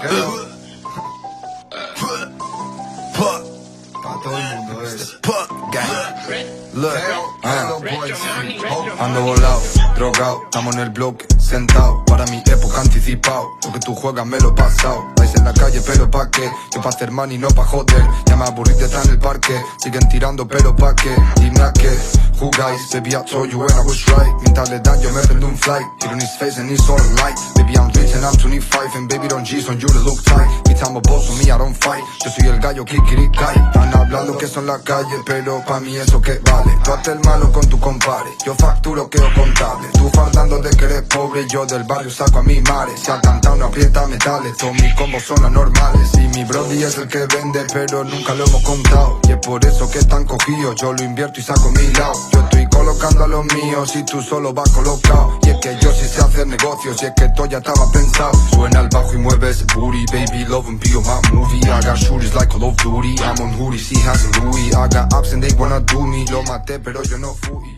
Pa' todo el mundo es Look, ando volado, drogado, estamos en el bloque, sentado, para mi época anticipado. Lo que tú juegas me lo he pasado. Vais en la calle pero pa' qué, yo pa' hacer money no pa' joder. Ya me aburrí de estar en el parque, siguen tirando pero pa' qué. Dime a qué, who guys, baby I told you when I was right. Mientras le dan yo me prendo un flight, hit on his face and it's all light. Baby I'm rich and I'm 25 and baby don't G's on you to look tight. Bitch I'm a boss on me I don't fight, yo soy el gallo kikirikai. Están hablando que son la calle pero pa' mí eso que vale. Tú hazte el malo con tu compadre, yo facturo quedo contable. Tú fardando de que eres pobre, yo del barrio saco a mi mares. Si al cantar no aprieta metales, todos mis combos son anormales. Y mi brody es el que vende, pero nunca lo hemos contado. Y es por eso que están cogidos, yo lo invierto y saco mi lado. Yo estoy colocando a los míos y tú solo vas colocado. Y es que yo sí sé hacer negocios, y es que todo ya estaba pensado. Suena el bajo y mueve ese booty, baby love and be on my movie. I got shooters like Call of Duty, I'm on hoodies, he has a Louis. I got ups and they wanna do me, lo maté pero yo no fui.